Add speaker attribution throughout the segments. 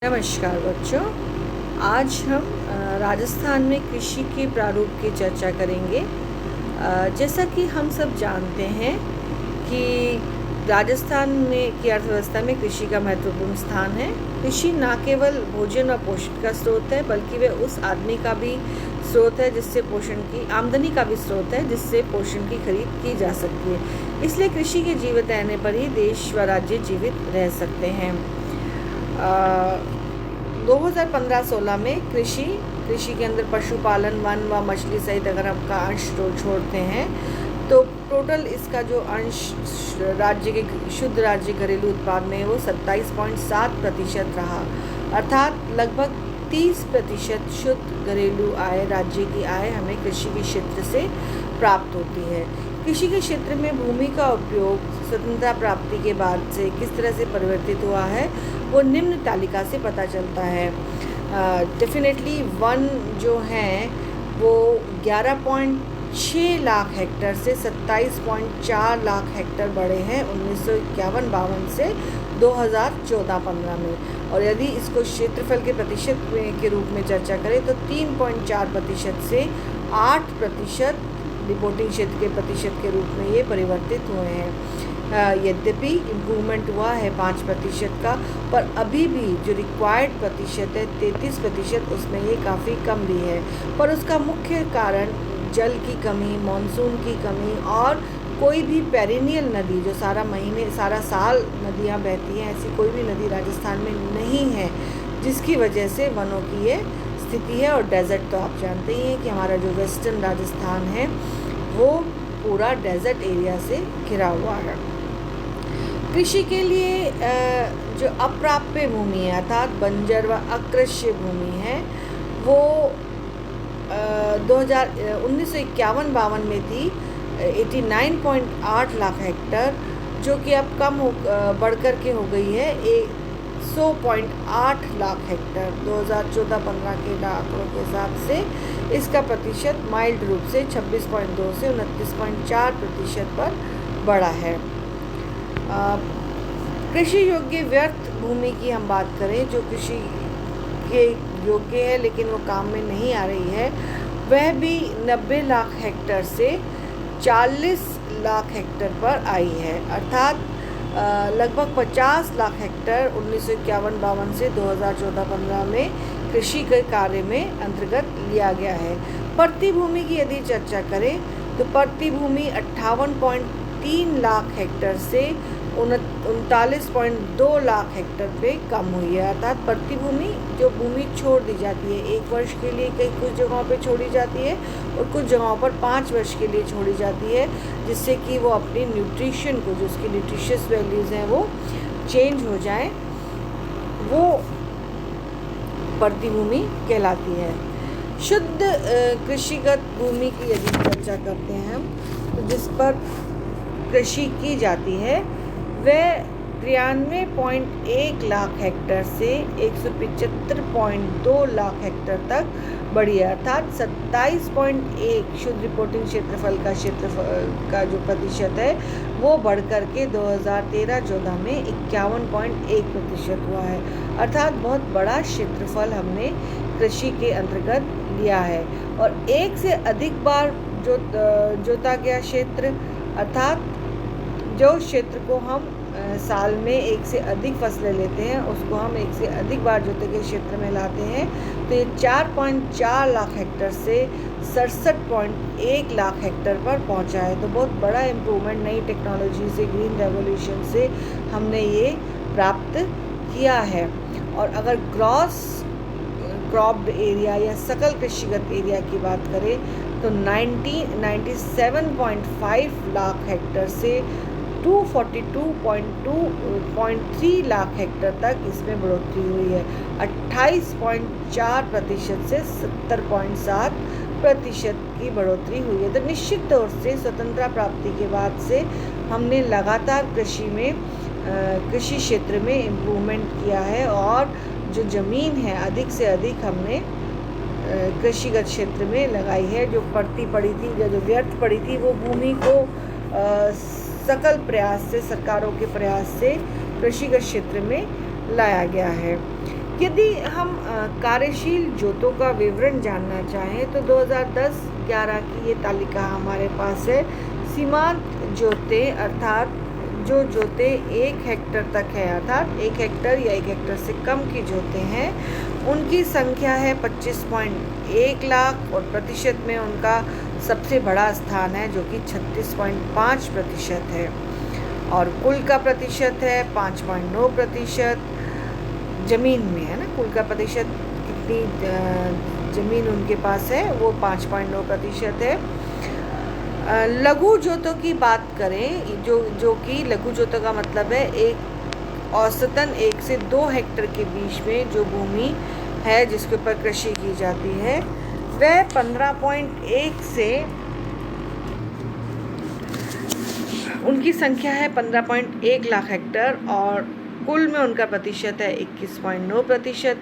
Speaker 1: नमस्कार बच्चों, आज हम राजस्थान में कृषि के प्रारूप की चर्चा करेंगे। जैसा कि हम सब जानते हैं कि राजस्थान में की अर्थव्यवस्था में कृषि का महत्वपूर्ण स्थान है। कृषि न केवल भोजन और पोषण का स्रोत है, बल्कि वह उस आदमी का भी स्रोत है जिससे पोषण की आमदनी का भी स्रोत है, जिससे पोषण की खरीद की जा सकती है। इसलिए कृषि के जीवित रहने पर ही देश व राज्य जीवित रह सकते हैं। 2015-16 में कृषि के अंदर पशुपालन, वन व मछली सहित अगर हम का अंश छोड़ते हैं तो टोटल इसका जो अंश राज्य के शुद्ध राज्य घरेलू उत्पाद में वो 27.7% रहा। अर्थात लगभग 30% शुद्ध घरेलू आय, राज्य की आय हमें कृषि के क्षेत्र से प्राप्त होती है। कृषि के क्षेत्र में भूमि का उपयोग स्वतंत्रता प्राप्ति के बाद से किस तरह से परिवर्तित हुआ है, वो निम्न तालिका से पता चलता है। डेफिनेटली वन जो हैं वो 11.6 लाख हेक्टर से 27.4 लाख हेक्टर बढ़े हैं 1951-52 से 2014-15 में। और यदि इसको क्षेत्रफल के प्रतिशत के रूप में चर्चा करें तो 3.4% से 8% रिपोर्टिंग क्षेत्र के प्रतिशत के रूप में ये परिवर्तित हुए हैं। यद्यपि इम्प्रूवमेंट हुआ है 5% का, पर अभी भी जो रिक्वायर्ड प्रतिशत है 33%, उसमें ये काफ़ी कम भी है। पर उसका मुख्य कारण जल की कमी, मानसून की कमी और कोई भी पेरिनियल नदी जो सारा साल नदियाँ बहती हैं, ऐसी कोई भी नदी राजस्थान में नहीं है, जिसकी वजह से वनों की ये स्थिति है। और डेजर्ट तो आप जानते ही हैं कि हमारा जो वेस्टर्न राजस्थान है वो पूरा डेजर्ट एरिया से घिरा हुआ है। कृषि के लिए जो अप्राप्य भूमि है अर्थात बंजर व अकृष्य भूमि है वो 1951-52 में थी 89.8 लाख हेक्टर, जो कि अब बढ़कर के हो गई है 100.8 लाख हेक्टर 2014-15 के आंकड़ों के हिसाब से। इसका प्रतिशत माइल्ड रूप से 26.2 से 29.4% पर बढ़ा है। कृषि योग्य व्यर्थ भूमि की हम बात करें, जो कृषि के योग्य है लेकिन वो काम में नहीं आ रही है, वह भी 90 लाख हेक्टर से 40 लाख हेक्टर पर आई है। अर्थात लगभग 50 लाख हेक्टर 1951-52 से 2014-15 में कृषि के कार्य में अंतर्गत लिया गया है। पड़ती भूमि की यदि चर्चा करें तो पड़ती भूमि 58.3 लाख हेक्टर से 39.2 लाख हेक्टर पे कम हुई है। अर्थात पड़ती भूमि जो भूमि छोड़ दी जाती है 1 वर्ष के लिए, कई कुछ जगहों पे छोड़ी जाती है और कुछ जगहों पर 5 वर्ष के लिए छोड़ी जाती है, जिससे कि वो अपनी न्यूट्रिशन को, जो उसकी न्यूट्रिशियस वैल्यूज़ हैं वो चेंज हो जाए, वो पड़ती भूमि कहलाती है। शुद्ध कृषिगत भूमि की यदि चर्चा करते हैं हम, तो जिस पर कृषि की जाती है वह 93.1 लाख हेक्टर से 175.2 लाख हेक्टर तक बढ़ी है। अर्थात 27.1 शुद्ध रिपोर्टिंग क्षेत्रफल का जो प्रतिशत है वो बढ़कर के 2013-14 में 51.1% हुआ है। अर्थात बहुत बड़ा क्षेत्रफल हमने कृषि के अंतर्गत लिया है। और एक से अधिक बार जोता गया क्षेत्र, अर्थात जो क्षेत्र को हम साल में एक से अधिक फसलें लेते हैं उसको हम एक से अधिक बार जोते गए क्षेत्र में लाते हैं, तो ये 4.4 लाख हेक्टर से 67.1 लाख हेक्टर पर पहुंचा है। तो बहुत बड़ा इम्प्रूवमेंट नई टेक्नोलॉजी से, ग्रीन रेवोल्यूशन से हमने ये प्राप्त किया है। और अगर ग्रॉस क्रॉप्ड एरिया या सकल कृषिगत एरिया की बात करें तो 97.5 लाख हेक्टर से 242.3 लाख हेक्टर तक इसमें बढ़ोतरी हुई है। 28.4% से 70.7% की बढ़ोतरी हुई है। तो निश्चित तौर से स्वतंत्रता प्राप्ति के बाद से हमने लगातार कृषि क्षेत्र में इम्प्रूवमेंट किया है और जो ज़मीन है अधिक से अधिक हमने कृषिगत क्षेत्र में लगाई है। जो पड़ती पड़ी थी या जो व्यर्थ पड़ी थी वो भूमि को सकल प्रयास से, सरकारों के प्रयास से कृषिगत क्षेत्र में लाया गया है। यदि हम कार्यशील जोतों का विवरण जानना चाहें तो 2010-11 की ये तालिका हमारे पास है। सीमांत जोतें अर्थात जो जोतें 1 हेक्टर तक है, अर्थात 1 हेक्टर या 1 हेक्टर से कम की जोतें हैं, उनकी संख्या है 25.1 लाख और प्रतिशत में उनका सबसे बड़ा स्थान है जो कि 36.5% है। और कुल का प्रतिशत है 5.9%। ज़मीन में है ना, कुल का प्रतिशत कितनी ज़मीन उनके पास है वो 5.9% है। लघु जोतों की बात करें, जो कि लघु जोतों का मतलब है एक औसतन 1 से 2 हेक्टर के बीच में जो भूमि है जिसके ऊपर कृषि की जाती है, वह 15.1 से उनकी संख्या है 15.1 लाख हेक्टर और कुल में उनका प्रतिशत है 21.9%।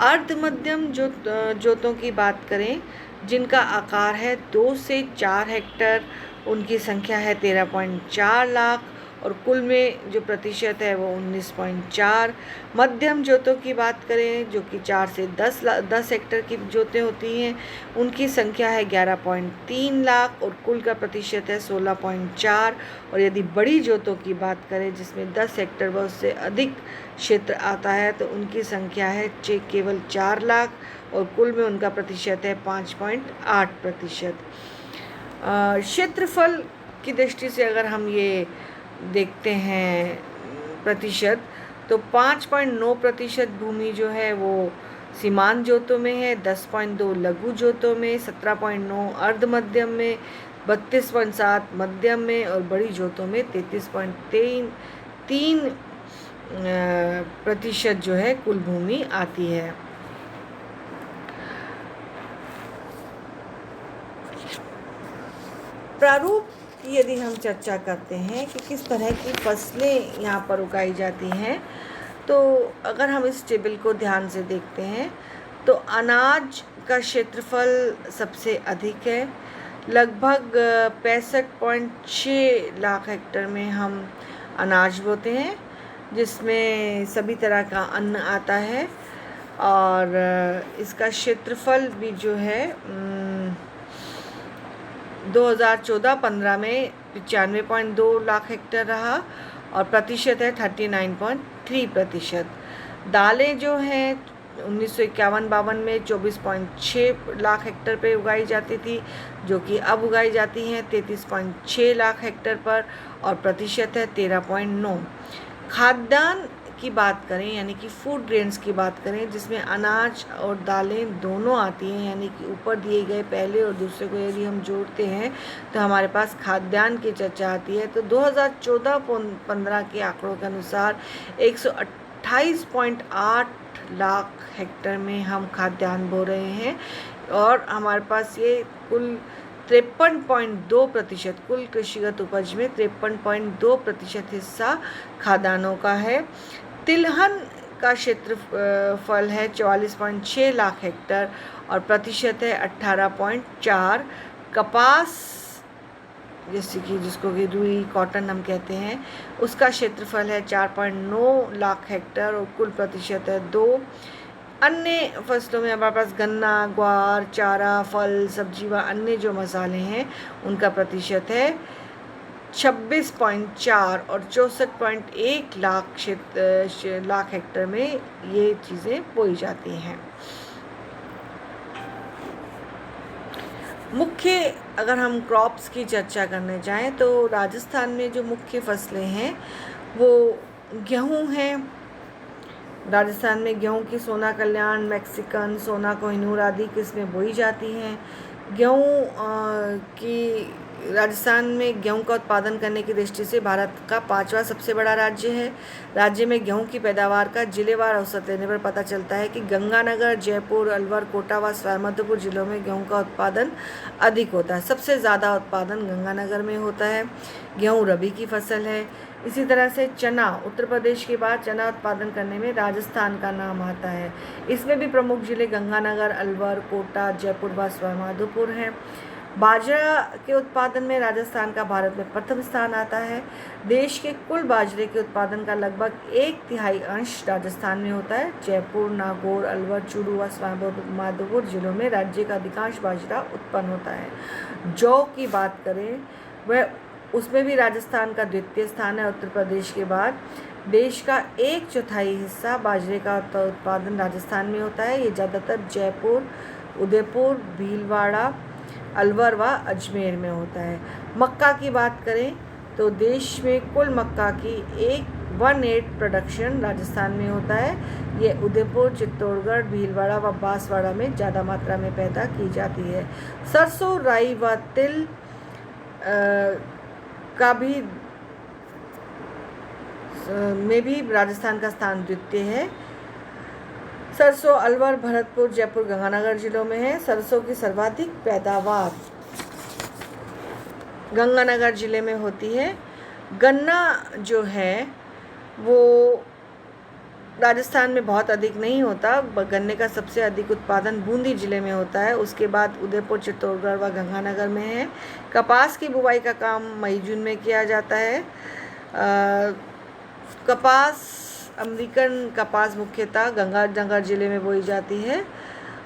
Speaker 1: अर्ध मध्यम जोतों की बात करें जिनका आकार है 2 से 4 हेक्टर, उनकी संख्या है 13.4 लाख और कुल में जो प्रतिशत है वो 19.4। मध्यम जोतों की बात करें जो कि 4 से 10 हेक्टर की जोतें होती हैं, उनकी संख्या है 11.3 लाख और कुल का प्रतिशत है 16.4। और यदि बड़ी जोतों की बात करें जिसमें 10 हेक्टर व उससे अधिक क्षेत्र आता है तो उनकी संख्या है केवल 4 लाख और कुल में उनका प्रतिशत है 5.8%। क्षेत्रफल की दृष्टि से अगर हम ये देखते हैं प्रतिशत, तो 5.9% भूमि जो है वो सीमांत जोतों में है, 10.2 लघु जोतों में, 17.9 अर्ध मध्यम में, 32.7 मध्यम में और बड़ी जोतों में 33.3% जो है कुल भूमि आती है। प्रारूप की यदि हम चर्चा करते हैं कि किस तरह की फसलें यहाँ पर उगाई जाती हैं, तो अगर हम इस टेबल को ध्यान से देखते हैं तो अनाज का क्षेत्रफल सबसे अधिक है। लगभग 65.6 लाख हेक्टर में हम अनाज बोते हैं जिसमें सभी तरह का अन्न आता है और इसका क्षेत्रफल भी जो है 2014-15 में 95.2 लाख हेक्टर रहा और प्रतिशत है 39.3%। दालें जो हैं 1951-52 में 24.6 लाख हेक्टर पे उगाई जाती थी, जो कि अब उगाई जाती हैं 33.6 लाख हेक्टर पर और प्रतिशत है 13.9। खाद्यान्न की बात करें यानी कि फूड ग्रेन्स की बात करें जिसमें अनाज और दालें दोनों आती हैं, यानी कि ऊपर दिए गए पहले और दूसरे को यदि हम जोड़ते हैं तो हमारे पास खाद्यान्न की चर्चा आती है। तो 2014-15 के आंकड़ों के अनुसार 128.8 लाख हेक्टर में हम खाद्यान्न बो रहे हैं और हमारे पास ये कुल 53.2% कुल कृषिगत उपज में 53.2% हिस्सा खाद्यान्नों का है। तिलहन का क्षेत्रफल है 44.6 लाख हेक्टर और प्रतिशत है 18.4। कपास जैसे कि जिसको कि रुई कॉटन हम कहते हैं, उसका क्षेत्रफल है 4.9 लाख हेक्टर और कुल प्रतिशत है 2। अन्य फसलों में हमारे पास गन्ना, ग्वार, चारा, फल, सब्जी व अन्य जो मसाले हैं उनका प्रतिशत है 26.4 और 64.1 लाख हेक्टर में ये चीज़ें बोई जाती हैं। मुख्य अगर हम क्रॉप्स की चर्चा करने जाएं तो राजस्थान में जो मुख्य फसलें हैं वो गेहूं हैं। राजस्थान में गेहूं की सोना कल्याण, मैक्सिकन, सोना कोहिनूर आदि किस्में बोई जाती हैं। गेहूं की राजस्थान में गेहूं का उत्पादन करने की दृष्टि से भारत का 5वां सबसे बड़ा राज्य है। राज्य में गेहूं की पैदावार का जिलेवार औसत लेने पर पता चलता है कि गंगानगर, जयपुर, अलवर, कोटा व सवाईमाधोपुर जिलों में गेहूं का उत्पादन अधिक होता है। सबसे ज़्यादा उत्पादन गंगानगर में होता है। गेहूं रबी की फसल है। इसी तरह से चना, उत्तर प्रदेश के बाद चना उत्पादन करने में राजस्थान का नाम आता है। इसमें भी प्रमुख जिले गंगानगर, अलवर, कोटा, जयपुर व सवाईमाधोपुर हैं। बाजरा के उत्पादन में राजस्थान का भारत में प्रथम स्थान आता है। देश के कुल बाजरे के उत्पादन का लगभग 1/3 अंश राजस्थान में होता है। जयपुर, नागौर, अलवर, चूरू व माधोपुर जिलों में राज्य का अधिकांश बाजरा उत्पन्न होता है। जौ की बात करें वह उसमें भी राजस्थान का द्वितीय स्थान है। उत्तर प्रदेश के बाद देश का 1/4 हिस्सा बाजरे का उत्पादन राजस्थान में होता है। ये ज़्यादातर जयपुर, उदयपुर, भीलवाड़ा, अलवर व अजमेर में होता है। मक्का की बात करें तो देश में कुल मक्का की 1/8 प्रोडक्शन राजस्थान में होता है। ये उदयपुर, चित्तौड़गढ़, भीलवाड़ा व बांसवाड़ा में ज़्यादा मात्रा में पैदा की जाती है। सरसों, राई व तिल का भी में भी राजस्थान का स्थान द्वितीय है। सरसों अलवर, भरतपुर, जयपुर, गंगानगर जिलों में है। सरसों की सर्वाधिक पैदावार गंगानगर जिले में होती है। गन्ना जो है वो राजस्थान में बहुत अधिक नहीं होता। गन्ने का सबसे अधिक उत्पादन बूंदी जिले में होता है। उसके बाद उदयपुर, चित्तौड़गढ़ व गंगानगर में है। कपास की बुवाई का काम मई जून में किया जाता है। कपास अमेरिकन कपास मुख्यतः गंगानगर जिले में बोई जाती है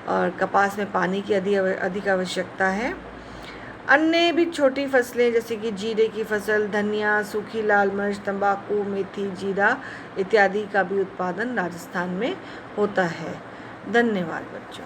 Speaker 1: और कपास में पानी की अधिक आवश्यकता है। अन्य भी छोटी फसलें जैसे कि जीरे की फसल, धनिया, सूखी लाल मिर्च, तंबाकू, मेथी, जीरा इत्यादि का भी उत्पादन राजस्थान में होता है। धन्यवाद बच्चों।